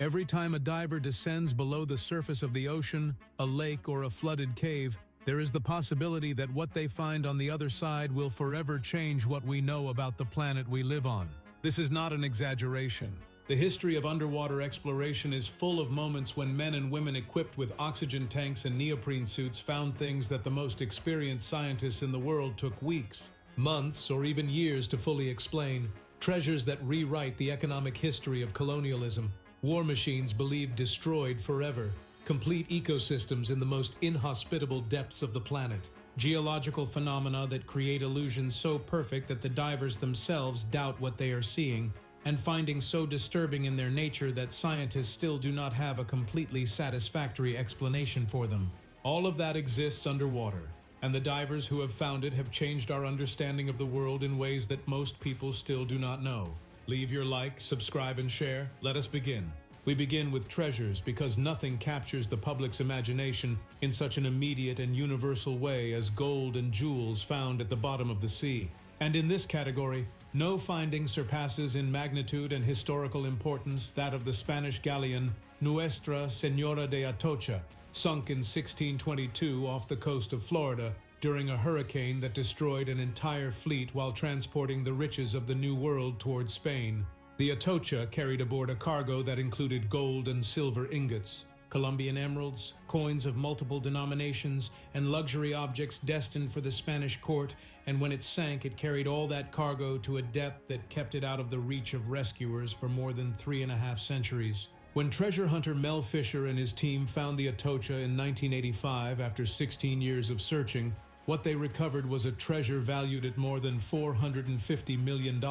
Every time a diver descends below the surface of the ocean, a lake, or a flooded cave, there is the possibility that what they find on the other side will forever change what we know about the planet we live on. This is not an exaggeration. The history of underwater exploration is full of moments when men and women equipped with oxygen tanks and neoprene suits found things that the most experienced scientists in the world took weeks, months, or even years to fully explain. Treasures that rewrite the economic history of colonialism. War machines believed destroyed forever. Complete ecosystems in the most inhospitable depths of the planet. Geological phenomena that create illusions so perfect that the divers themselves doubt what they are seeing, and findings so disturbing in their nature that scientists still do not have a completely satisfactory explanation for them. All of that exists underwater, and the divers who have found it have changed our understanding of the world in ways that most people still do not know. Leave your like, subscribe, and share. Let us begin. We begin with treasures because nothing captures the public's imagination in such an immediate and universal way as gold and jewels found at the bottom of the sea. And in this category, no finding surpasses in magnitude and historical importance that of the Spanish galleon Nuestra Señora de Atocha, sunk in 1622 off the coast of Florida during a hurricane that destroyed an entire fleet while transporting the riches of the New World towards Spain. The Atocha carried aboard a cargo that included gold and silver ingots, Colombian emeralds, coins of multiple denominations, and luxury objects destined for the Spanish court, and when it sank, it carried all that cargo to a depth that kept it out of the reach of rescuers for more than 3.5 centuries. When treasure hunter Mel Fisher and his team found the Atocha in 1985 after 16 years of searching, what they recovered was a treasure valued at more than $450 million.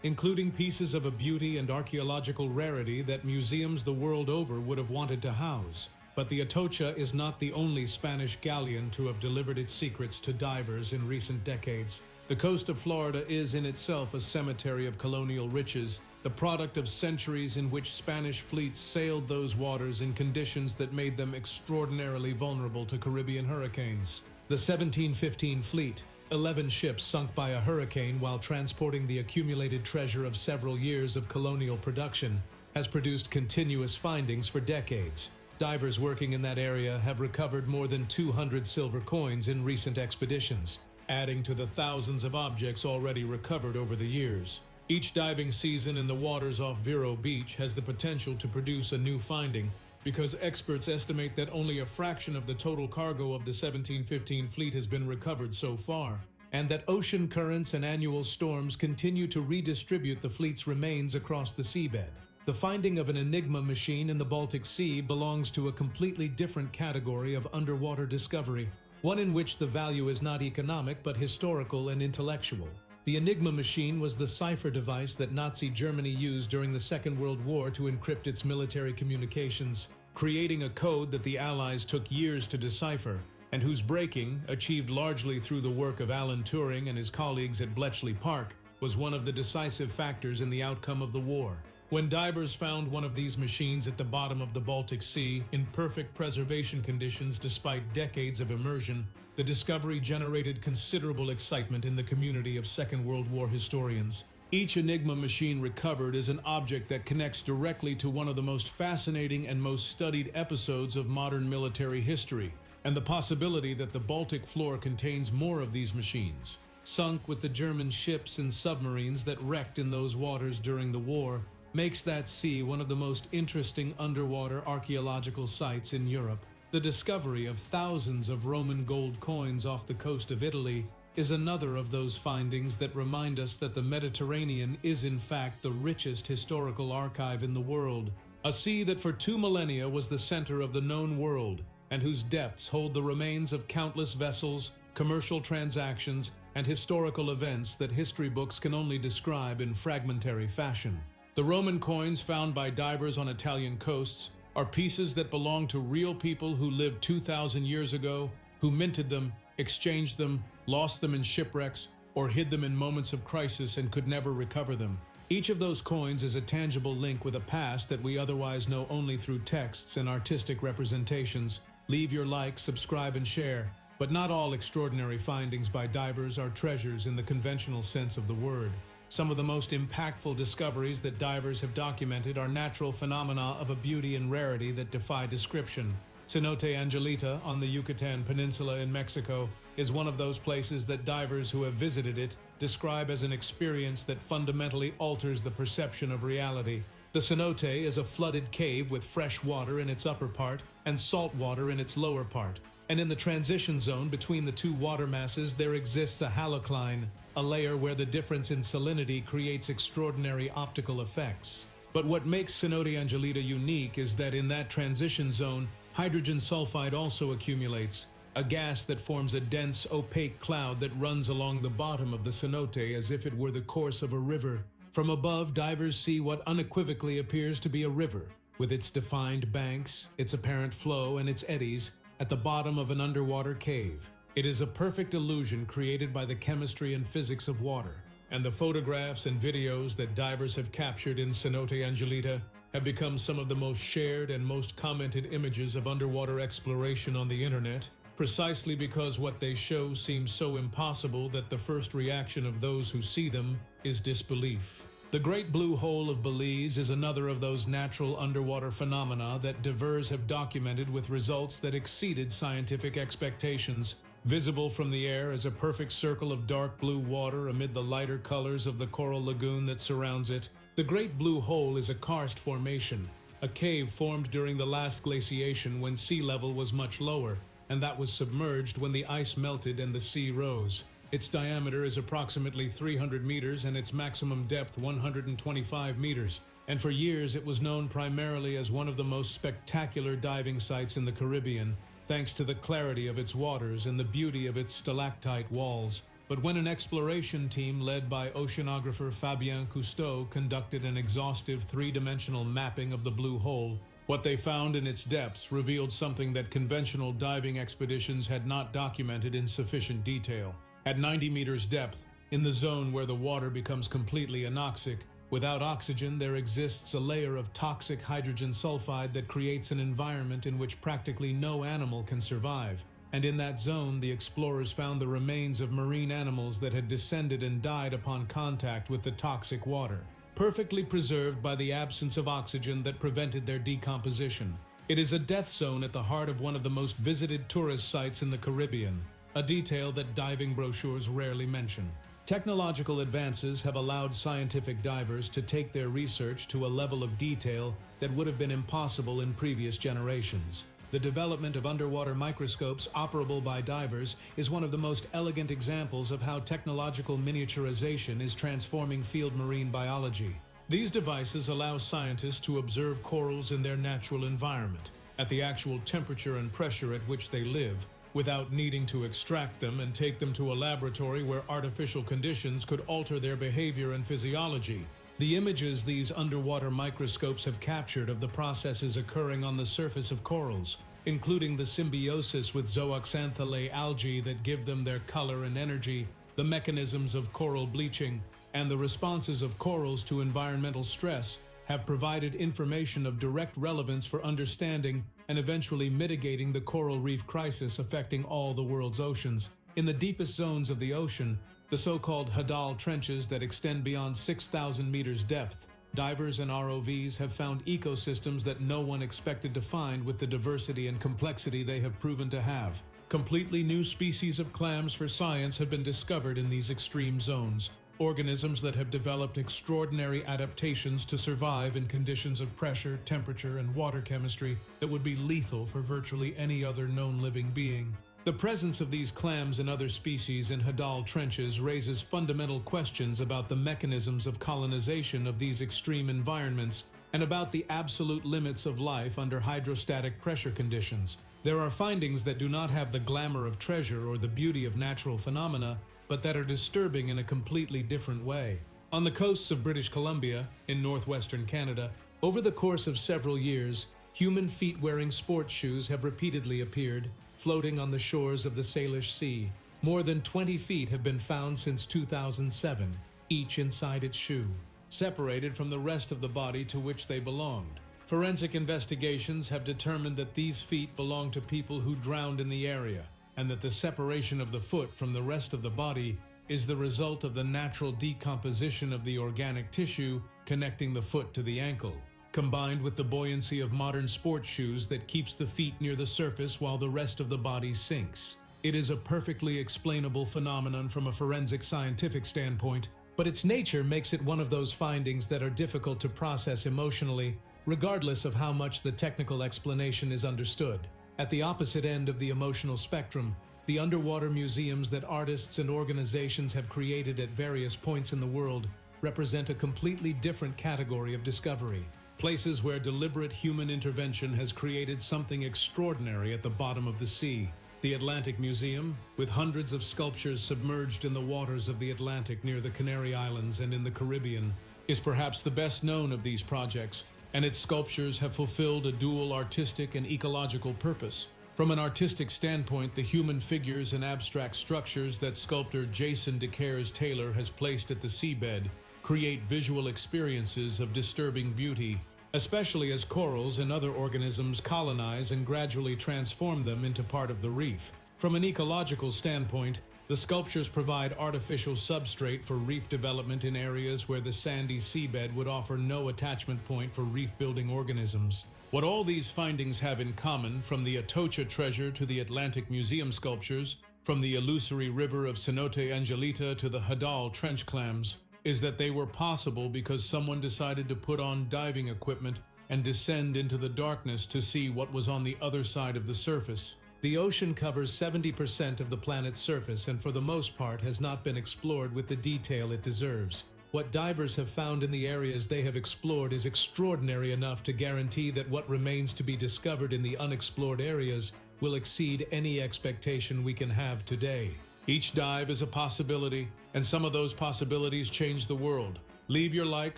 Including pieces of a beauty and archaeological rarity that museums the world over would have wanted to house. But the Atocha is not the only Spanish galleon to have delivered its secrets to divers in recent decades. The coast of Florida is in itself a cemetery of colonial riches, the product of centuries in which Spanish fleets sailed those waters in conditions that made them extraordinarily vulnerable to Caribbean hurricanes. The 1715 fleet, 11 ships sunk by a hurricane while transporting the accumulated treasure of several years of colonial production, has produced continuous findings for decades. Divers working in that area have recovered more than 200 silver coins in recent expeditions, adding to the thousands of objects already recovered over the years. Each diving season in the waters off Vero Beach has the potential to produce a new finding, because experts estimate that only a fraction of the total cargo of the 1715 fleet has been recovered so far, and that ocean currents and annual storms continue to redistribute the fleet's remains across the seabed. The finding of an Enigma machine in the Baltic Sea belongs to a completely different category of underwater discovery, one in which the value is not economic but historical and intellectual. The Enigma machine was the cipher device that Nazi Germany used during the Second World War to encrypt its military communications, creating a code that the Allies took years to decipher, and whose breaking, achieved largely through the work of Alan Turing and his colleagues at Bletchley Park, was one of the decisive factors in the outcome of the war. When divers found one of these machines at the bottom of the Baltic Sea in perfect preservation conditions despite decades of immersion, the discovery generated considerable excitement in the community of Second World War historians. Each Enigma machine recovered is an object that connects directly to one of the most fascinating and most studied episodes of modern military history, and the possibility that the Baltic floor contains more of these machines. Sunk with the German ships and submarines that wrecked in those waters during the war, makes that sea one of the most interesting underwater archaeological sites in Europe. The discovery of thousands of Roman gold coins off the coast of Italy is another of those findings that remind us that the Mediterranean is in fact the richest historical archive in the world. A sea that for 2 millennia was the center of the known world, and whose depths hold the remains of countless vessels, commercial transactions, and historical events that history books can only describe in fragmentary fashion. The Roman coins found by divers on Italian coasts are pieces that belong to real people who lived 2,000 years ago, who minted them, exchanged them, lost them in shipwrecks, or hid them in moments of crisis and could never recover them. Each of those coins is a tangible link with a past that we otherwise know only through texts and artistic representations. Leave your like, subscribe, and share. But not all extraordinary findings by divers are treasures in the conventional sense of the word. Some of the most impactful discoveries that divers have documented are natural phenomena of a beauty and rarity that defy description. Cenote Angelita on the Yucatan Peninsula in Mexico is one of those places that divers who have visited it describe as an experience that fundamentally alters the perception of reality. The cenote is a flooded cave with fresh water in its upper part and salt water in its lower part. And in the transition zone between the two water masses there exists a halocline, a layer where the difference in salinity creates extraordinary optical effects. But what makes Cenote Angelita unique is that in that transition zone, hydrogen sulfide also accumulates, a gas that forms a dense, opaque cloud that runs along the bottom of the cenote as if it were the course of a river. From above, divers see what unequivocally appears to be a river, with its defined banks, its apparent flow, and its eddies, at the bottom of an underwater cave. It is a perfect illusion created by the chemistry and physics of water, and the photographs and videos that divers have captured in Cenote Angelita have become some of the most shared and most commented images of underwater exploration on the internet, precisely because what they show seems so impossible that the first reaction of those who see them is disbelief. The Great Blue Hole of Belize is another of those natural underwater phenomena that divers have documented with results that exceeded scientific expectations. Visible from the air as a perfect circle of dark blue water amid the lighter colors of the coral lagoon that surrounds it, the Great Blue Hole is a karst formation, a cave formed during the last glaciation when sea level was much lower, and that was submerged when the ice melted and the sea rose. Its diameter is approximately 300 meters and its maximum depth 125 meters, and for years it was known primarily as one of the most spectacular diving sites in the Caribbean, thanks to the clarity of its waters and the beauty of its stalactite walls. But when an exploration team led by oceanographer Fabien Cousteau conducted an exhaustive three-dimensional mapping of the Blue Hole, what they found in its depths revealed something that conventional diving expeditions had not documented in sufficient detail. At 90 meters depth, in the zone where the water becomes completely anoxic, without oxygen there exists a layer of toxic hydrogen sulfide that creates an environment in which practically no animal can survive. And in that zone, the explorers found the remains of marine animals that had descended and died upon contact with the toxic water, perfectly preserved by the absence of oxygen that prevented their decomposition. It is a death zone at the heart of one of the most visited tourist sites in the Caribbean, a detail that diving brochures rarely mention. Technological advances have allowed scientific divers to take their research to a level of detail that would have been impossible in previous generations. The development of underwater microscopes operable by divers is one of the most elegant examples of how technological miniaturization is transforming field marine biology. These devices allow scientists to observe corals in their natural environment, at the actual temperature and pressure at which they live, without needing to extract them and take them to a laboratory where artificial conditions could alter their behavior and physiology. The images these underwater microscopes have captured of the processes occurring on the surface of corals, including the symbiosis with zooxanthellae algae that give them their color and energy, the mechanisms of coral bleaching, and the responses of corals to environmental stress, have provided information of direct relevance for understanding and eventually mitigating the coral reef crisis affecting all the world's oceans. In the deepest zones of the ocean, the so-called Hadal trenches that extend beyond 6,000 meters depth, divers and ROVs have found ecosystems that no one expected to find with the diversity and complexity they have proven to have. Completely new species of clams for science have been discovered in these extreme zones, organisms that have developed extraordinary adaptations to survive in conditions of pressure, temperature, and water chemistry that would be lethal for virtually any other known living being. The presence of these clams and other species in Hadal trenches raises fundamental questions about the mechanisms of colonization of these extreme environments and about the absolute limits of life under hydrostatic pressure conditions. There are findings that do not have the glamour of treasure or the beauty of natural phenomena, but that are disturbing in a completely different way. On the coasts of British Columbia, in northwestern Canada, over the course of several years, human feet wearing sports shoes have repeatedly appeared, floating on the shores of the Salish Sea. More than 20 feet have been found since 2007, each inside its shoe, separated from the rest of the body to which they belonged. Forensic investigations have determined that these feet belong to people who drowned in the area, and that the separation of the foot from the rest of the body is the result of the natural decomposition of the organic tissue connecting the foot to the ankle, combined with the buoyancy of modern sports shoes that keeps the feet near the surface while the rest of the body sinks. It is a perfectly explainable phenomenon from a forensic scientific standpoint, but its nature makes it one of those findings that are difficult to process emotionally, regardless of how much the technical explanation is understood. At the opposite end of the emotional spectrum, the underwater museums that artists and organizations have created at various points in the world represent a completely different category of discovery. Places where deliberate human intervention has created something extraordinary at the bottom of the sea. The Atlantic Museum, with hundreds of sculptures submerged in the waters of the Atlantic near the Canary Islands and in the Caribbean, is perhaps the best known of these projects, and its sculptures have fulfilled a dual artistic and ecological purpose. From an artistic standpoint, the human figures and abstract structures that sculptor Jason DeCaires Taylor has placed at the seabed create visual experiences of disturbing beauty, especially as corals and other organisms colonize and gradually transform them into part of the reef. From an ecological standpoint, the sculptures provide artificial substrate for reef development in areas where the sandy seabed would offer no attachment point for reef-building organisms. What all these findings have in common, from the Atocha treasure to the Atlantic Museum sculptures, from the illusory river of Cenote Angelita to the Hadal trench clams, is that they were possible because someone decided to put on diving equipment and descend into the darkness to see what was on the other side of the surface. The ocean covers 70% of the planet's surface and for the most part has not been explored with the detail it deserves. What divers have found in the areas they have explored is extraordinary enough to guarantee that what remains to be discovered in the unexplored areas will exceed any expectation we can have today. Each dive is a possibility, and some of those possibilities change the world. Leave your like,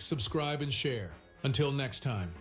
subscribe, and share. Until next time.